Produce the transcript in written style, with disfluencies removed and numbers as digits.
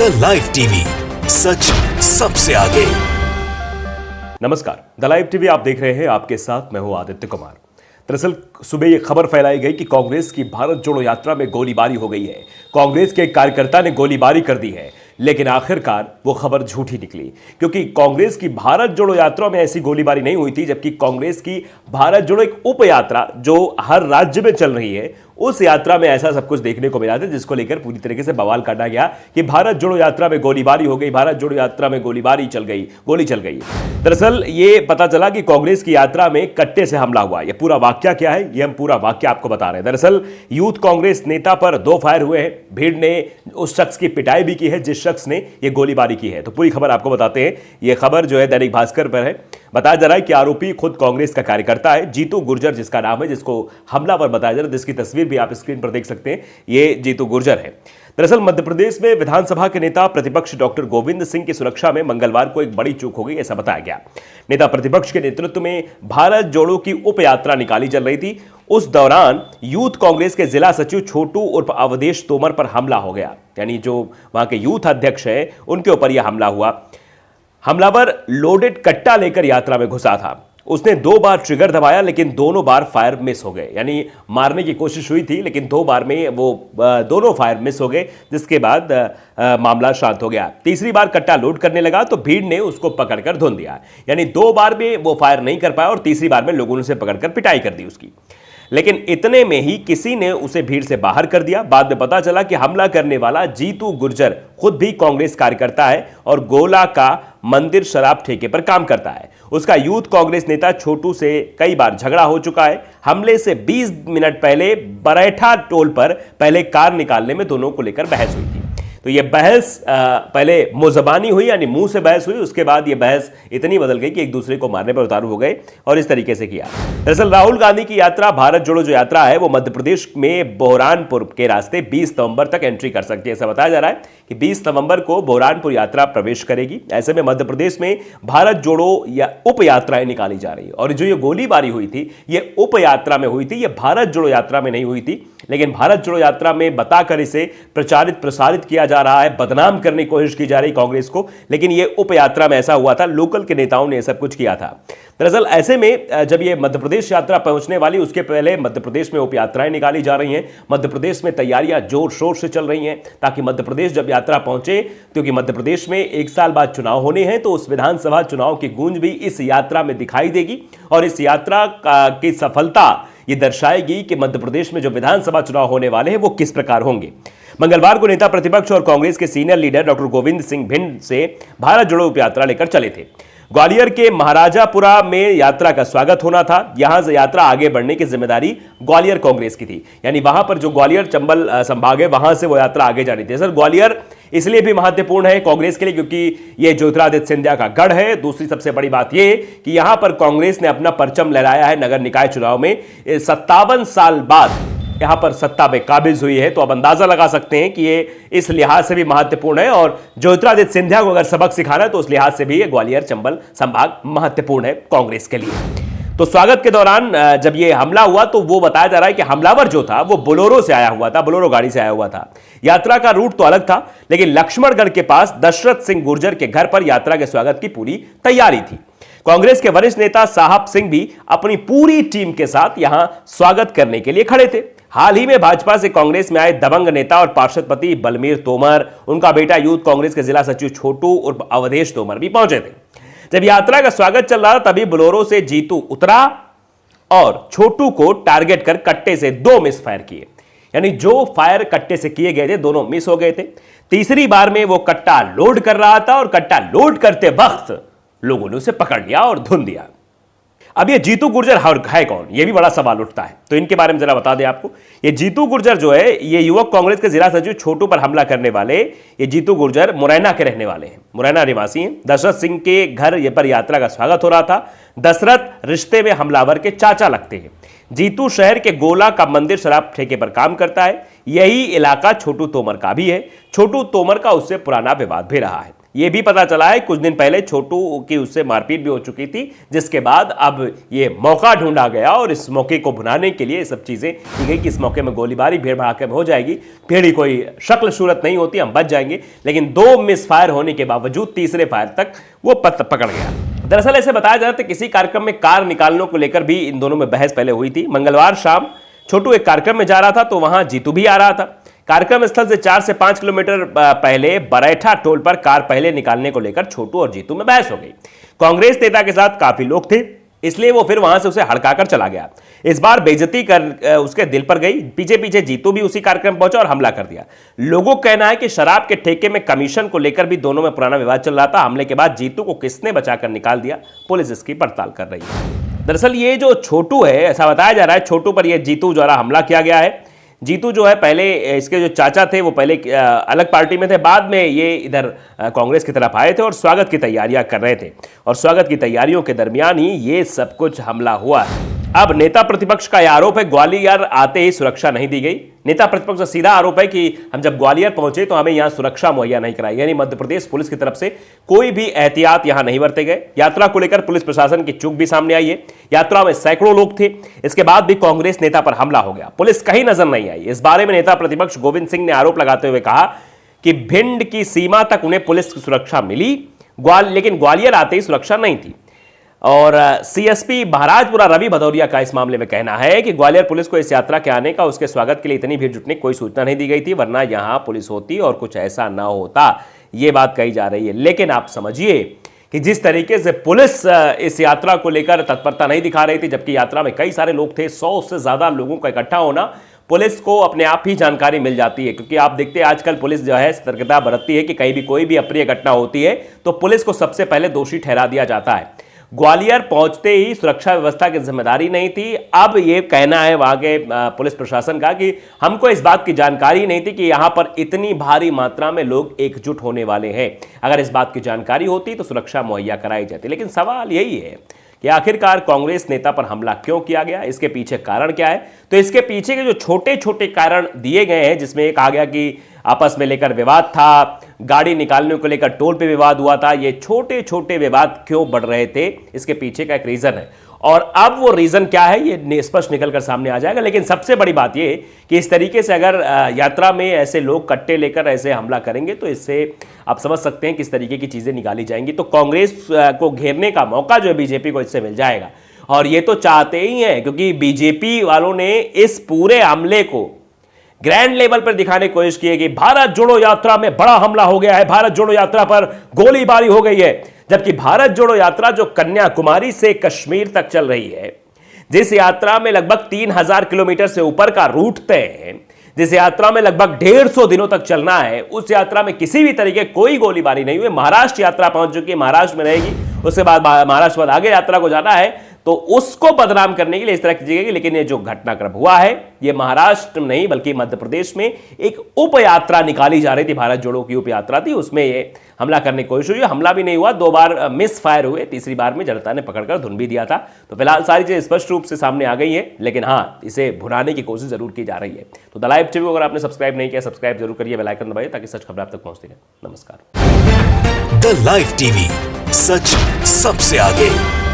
The live TV, सच सबसे आगे। नमस्कार, द लाइव टीवी आप देख रहे हैं। आपके साथ मैं हूं आदित्य कुमार। दरअसल सुबह यह खबर फैलाई गई कि कांग्रेस की भारत जोड़ो यात्रा में गोलीबारी हो गई है। कांग्रेस के एक कार्यकर्ता ने गोलीबारी कर दी है, लेकिन आखिरकार वो खबर झूठी निकली, क्योंकि कांग्रेस की भारत जोड़ो यात्रा में ऐसी गोलीबारी नहीं हुई थी। जबकि कांग्रेस की भारत जोड़ो एक उप यात्रा जो हर राज्य में चल रही है, उस यात्रा में ऐसा सब कुछ देखने को मिला था, जिसको लेकर पूरी तरीके से बवाल काटा गया कि भारत जोड़ो यात्रा में गोलीबारी हो गई, भारत जोड़ो यात्रा में गोलीबारी चल गई, गोली चल गई। दरअसल ये पता चला कि कांग्रेस की यात्रा में कट्टे से हमला हुआ। ये पूरा वाकया क्या है, ये हम पूरा वाकया आपको बता रहे हैं। दरअसल यूथ कांग्रेस नेता पर 2 फायर हुए हैं। भीड़ ने उस शख्स की पिटाई भी की है जिस शख्स ने यह गोलीबारी की है। तो पूरी खबर आपको बताते हैं। यह खबर जो है दैनिक भास्कर पर है। बताया जा रहा है कि आरोपी खुद कांग्रेस का कार्यकर्ता है, जीतू गुर्जर जिसका नाम है, जिसको हमलावर बताया जा रहा है, जिसकी तस्वीर भी आप स्क्रीन पर देख सकते हैं। ये जीतू गुर्जर है। दरअसल मध्य प्रदेश में विधानसभा के नेता प्रतिपक्ष डॉक्टर गोविंद सिंह की सुरक्षा में मंगलवार को एक बड़ी चूक हो गई, ऐसा बताया गया। नेता प्रतिपक्ष के नेतृत्व में भारत जोड़ो की उप यात्रा निकाली चल रही थी। उस दौरान यूथ कांग्रेस के जिला सचिव छोटू उर्फ अवधेश तोमर पर हमला हो गया। यानी जो वहां के यूथ अध्यक्ष है, उनके ऊपर यह हमला हुआ। हमलावर लोडेड कट्टा लेकर यात्रा में घुसा था। उसने 2 बार ट्रिगर दबाया, लेकिन दोनों बार फायर मिस हो गए। यानी मारने की कोशिश हुई थी, लेकिन 2 बार में वो दोनों फायर मिस हो गए, जिसके बाद मामला शांत हो गया। तीसरी बार कट्टा लोड करने लगा तो भीड़ ने उसको पकड़कर धुन दिया। यानी 2 बार में वो फायर नहीं कर पाया और तीसरी बार में लोगों ने उसे पकड़कर पिटाई कर दी उसकी। लेकिन इतने में ही किसी ने उसे भीड़ से बाहर कर दिया। बाद में पता चला कि हमला करने वाला जीतू गुर्जर खुद भी कांग्रेस कार्यकर्ता है और गोला का मंदिर शराब ठेके पर काम करता है। उसका यूथ कांग्रेस नेता छोटू से कई बार झगड़ा हो चुका है। हमले से 20 मिनट पहले बरैठा टोल पर पहले कार निकालने में दोनों को लेकर बहस हुई थी। तो यह बहस पहले मुजबानी हुई, यानी मुंह से बहस हुई। उसके बाद यह बहस इतनी बदल गई कि एक दूसरे को मारने पर उतारू हो गए और इस तरीके से किया। दरअसल राहुल गांधी की यात्रा भारत जोड़ो जो यात्रा है, वो मध्य प्रदेश में बुरहानपुर के रास्ते 20 नवंबर तक एंट्री कर सकती है। ऐसा बताया जा रहा है कि 20 नवंबर को बुरहानपुर यात्रा प्रवेश करेगी। ऐसे में मध्य प्रदेश में भारत जोड़ो या उप यात्राएं निकाली जा रही है। और जो ये गोलीबारी हुई थी, ये उप यात्रा में हुई थी, ये भारत जोड़ो यात्रा में नहीं हुई थी। लेकिन भारत जोड़ो यात्रा में बताकर इसे प्रसारित किया जा रहा है, बदनाम करने की कोशिश की जा रही कांग्रेस को। लेकिन यह उप यात्रा में ऐसा हुआ था, लोकल के नेताओं ने सब कुछ किया था। दरअसल ऐसे में जब यह मध्य प्रदेश यात्रा पहुंचने वाली, उसके पहले मध्य प्रदेश में उप यात्राएं निकाली जा रही हैं। मध्य प्रदेश में तैयारियां जोर शोर से चल रही हैं ताकि मध्य प्रदेश जब यात्रा पहुंचे, क्योंकि मध्य प्रदेश में 1 साल बाद चुनाव होने हैं, तो उस विधानसभा चुनाव की गूंज भी इस यात्रा में दिखाई देगी। और इस यात्रा की सफलता ये दर्शाएगी कि मध्य प्रदेश में जो विधानसभा चुनाव होने वाले हैं वो किस प्रकार होंगे। मंगलवार को नेता प्रतिपक्ष और कांग्रेस के senior leader doctor Govind Singh Bhind से भारत जोड़ो उप यात्रा लेकर चले थे। ग्वालियर के महाराजापुरा में यात्रा का स्वागत होना था। यहां से यात्रा आगे बढ़ने की जिम्मेदारी ग्वालियर कांग्रेस की थी। यानी वहां पर जो ग्वालियर चंबल संभाग है, वहां से वो यात्रा आगे जानी थी। सर, ग्वालियर इसलिए भी महत्वपूर्ण है कांग्रेस के लिए क्योंकि यह ज्योतिरादित्य सिंधिया का गढ़ है। दूसरी सबसे बड़ी बात यह कि यहां पर कांग्रेस ने अपना परचम लहराया है नगर निकाय चुनाव में। 57 साल बाद यहां पर सत्ता में काबिज हुई है। तो अब अंदाजा लगा सकते हैं कि ये इस लिहाज से भी महत्वपूर्ण है। और ज्योतिरादित्य सिंधिया को अगर सबक सिखाना है तो उस लिहाज से भी ये ग्वालियर चंबल संभाग महत्वपूर्ण है कांग्रेस के लिए। तो स्वागत के दौरान जब ये हमला हुआ तो वो बताया जा रहा है कि हमलावर जो था वो बोलेरो से आया हुआ था, बोलेरो गाड़ी से आया हुआ था। यात्रा का रूट तो अलग था, लेकिन लक्ष्मणगढ़ के पास दशरथ सिंह गुर्जर के घर पर यात्रा के स्वागत की पूरी तैयारी थी। कांग्रेस के वरिष्ठ नेता साहब सिंह भी अपनी पूरी टीम के साथ यहां स्वागत करने के लिए खड़े थे। हाल ही में भाजपा से कांग्रेस में आए दबंग नेता और पार्षदपति बलमीर तोमर, उनका बेटा यूथ कांग्रेस के जिला सचिव छोटू उर्फ अवधेश तोमर भी पहुंचे थे। जब यात्रा का स्वागत चल रहा था तभी बोलेरो से जीतू उतरा और छोटू को टारगेट कर कट्टे से 2 मिस फायर किए। यानी जो फायर कट्टे से किए गए थे, दोनों मिस हो गए थे। तीसरी बार में वो कट्टा लोड कर रहा था और कट्टा लोड करते वक्त लोगों ने उसे पकड़ लिया और धुन दिया। अब ये जीतू गुर्जर है कौन, ये भी बड़ा सवाल उठता है। तो इनके बारे में जरा बता दें आपको। ये जीतू गुर्जर जो है, ये युवक कांग्रेस के जिला सचिव छोटू पर हमला करने वाले ये जीतू गुर्जर मुरैना के रहने वाले हैं, मुरैना निवासी हैं। दशरथ सिंह के घर ये पर यात्रा का स्वागत हो रहा था। दशरथ रिश्ते में हमलावर के चाचा लगते हैं। जीतू शहर के गोला का मंदिर शराब ठेके पर काम करता है। यही इलाका छोटू तोमर का भी है। छोटू तोमर का उससे पुराना विवाद भी रहा है। ये भी पता चला है कुछ दिन पहले छोटू की उससे मारपीट भी हो चुकी थी, जिसके बाद अब ये मौका ढूंढा गया और इस मौके को भुनाने के लिए सब चीजें की गई कि इस मौके में गोलीबारी भीड़ भड़ाके में हो जाएगी, भीड़ ही कोई शक्ल सूरत नहीं होती, हम बच जाएंगे। लेकिन 2 मिस फायर होने के बावजूद तीसरे फायर तक वो पकड़ गया। दरअसल ऐसे बताया जा रहा था किसी कार्यक्रम में कार निकालने को लेकर भी इन दोनों में बहस पहले हुई थी। मंगलवार शाम छोटू एक कार्यक्रम में जा रहा था तो वहां जीतू भी आ रहा था। कार्यक्रम स्थल से 4 से 5 किलोमीटर पहले बरैठा टोल पर कार पहले निकालने को लेकर छोटू और जीतू में बहस हो गई। कांग्रेस नेता के साथ काफी लोग थे, इसलिए वो फिर वहां से उसे हड़काकर चला गया। इस बार बेइज्जती कर उसके दिल पर गई। पीछे पीछे जीतू भी उसी कार्यक्रम पहुंचा और हमला कर दिया। लोगों का कहना है कि शराब के ठेके में कमीशन को लेकर भी दोनों में पुराना विवाद चल रहा था। हमले के बाद जीतू को किसने बचाकर निकाल दिया, पुलिस इसकी पड़ताल कर रही है। दरअसल ये जो छोटू है, ऐसा बताया जा रहा है छोटू पर यह जीतू द्वारा हमला किया गया है। जीतू जो है पहले इसके जो चाचा थे वो पहले अलग पार्टी में थे, बाद में ये इधर कांग्रेस की तरफ आए थे और स्वागत की तैयारियां कर रहे थे और स्वागत की तैयारियों के दरमियान ही ये सब कुछ हमला हुआ है। अब नेता प्रतिपक्ष का यह आरोप है ग्वालियर आते ही सुरक्षा नहीं दी गई। नेता प्रतिपक्ष का सीधा आरोप है कि हम जब ग्वालियर पहुंचे तो हमें यहां सुरक्षा मुहैया नहीं कराई, यानी मध्य प्रदेश पुलिस की तरफ से कोई भी एहतियात यहां नहीं बरते गए। यात्रा को लेकर पुलिस प्रशासन की चूक भी सामने आई है। यात्रा में सैकड़ों लोग थे, इसके बाद भी कांग्रेस नेता पर हमला हो गया, पुलिस कहीं नजर नहीं आई। इस बारे में नेता प्रतिपक्ष गोविंद सिंह ने आरोप लगाते हुए कहा कि भिंड की सीमा तक उन्हें पुलिस की सुरक्षा मिली, लेकिन ग्वालियर आते ही सुरक्षा नहीं थी। और सीएसपी महाराजपुरा रवि भदौरिया का इस मामले में कहना है कि ग्वालियर पुलिस को इस यात्रा के आने का, उसके स्वागत के लिए इतनी भीड़ जुटने की कोई सूचना नहीं दी गई थी, वरना यहां पुलिस होती और कुछ ऐसा ना होता, यह बात कही जा रही है। लेकिन आप समझिए कि जिस तरीके से पुलिस इस यात्रा को लेकर तत्परता नहीं दिखा रही थी, जबकि यात्रा में कई सारे लोग थे, 100 से ज्यादा लोगों का इकट्ठा होना, पुलिस को अपने आप ही जानकारी मिल जाती है। क्योंकि आप देखते हैं आजकल पुलिस जो है सतर्कता बरतती है कि कहीं भी कोई भी अप्रिय घटना होती है तो पुलिस को सबसे पहले दोषी ठहरा दिया जाता है। ग्वालियर पहुंचते ही सुरक्षा व्यवस्था की जिम्मेदारी नहीं थी। अब यह कहना है वहां के पुलिस प्रशासन का कि हमको इस बात की जानकारी नहीं थी कि यहां पर इतनी भारी मात्रा में लोग एकजुट होने वाले हैं। अगर इस बात की जानकारी होती तो सुरक्षा मुहैया कराई जाती। लेकिन सवाल यही है कि आखिरकार कांग्रेस नेता पर हमला क्यों किया गया, इसके पीछे कारण क्या है। तो इसके पीछे के जो छोटे छोटे कारण दिए गए हैं, जिसमें एक आ गया कि आपस में लेकर विवाद था, गाड़ी निकालने को लेकर टोल पे विवाद हुआ था, ये छोटे छोटे विवाद क्यों बढ़ रहे थे, इसके पीछे का एक रीजन है। और अब वो रीजन क्या है ये स्पष्ट निकलकर सामने आ जाएगा। लेकिन सबसे बड़ी बात ये कि इस तरीके से अगर यात्रा में ऐसे लोग कट्टे लेकर ऐसे हमला करेंगे तो इससे आप समझ सकते हैं किस तरीके की चीजें निकाली जाएंगी। तो कांग्रेस को घेरने का मौका जो है बीजेपी को इससे मिल जाएगा, और ये तो चाहते ही हैं, क्योंकि बीजेपी वालों ने इस पूरे हमले को ग्रैंड लेवल पर दिखाने की कोशिश की है कि भारत जोड़ो यात्रा में बड़ा हमला हो गया है, भारत जोड़ो यात्रा पर गोलीबारी हो गई है। जबकि भारत जोड़ो यात्रा जो कन्याकुमारी से कश्मीर तक चल रही है, जिस यात्रा में लगभग 3000 किलोमीटर से ऊपर का रूट तय है, जिस यात्रा में लगभग 150 दिनों तक चलना है, उस यात्रा में किसी भी तरीके कोई गोलीबारी नहीं हुई। महाराष्ट्र यात्रा पहुंच चुकी है, महाराष्ट्र में रहेगी, उसके बाद महाराष्ट्र बाद आगे यात्रा को जाना है, तो उसको बदनाम करने के लिए इस तरह की जाएगी। लेकिन ये जो घटनाक्रम हुआ है ये महाराष्ट्र में नहीं बल्कि मध्य प्रदेश में एक उप यात्रा निकाली जा रही थी, भारत जोड़ो की उप यात्रा थी, उसमें ये हमला करने की कोशिश हुई। हमला भी नहीं हुआ, 2 बार मिस फायर हुए, तीसरी बार में जनता ने पकड़कर धुन भी दिया था। तो फिलहाल सारी चीजें स्पष्ट रूप से सामने आ गई है, लेकिन हाँ, इसे भुनाने की कोशिश जरूर की जा रही है। तो द लाइव टीवी अगर आपने सब्सक्राइब नहीं किया, सब्सक्राइब जरूर करिए, बेल आइकन दबाइए ताकि सच खबर आप तक पहुंचती रहे। नमस्कार। द लाइव टीवी, सच सबसे आगे।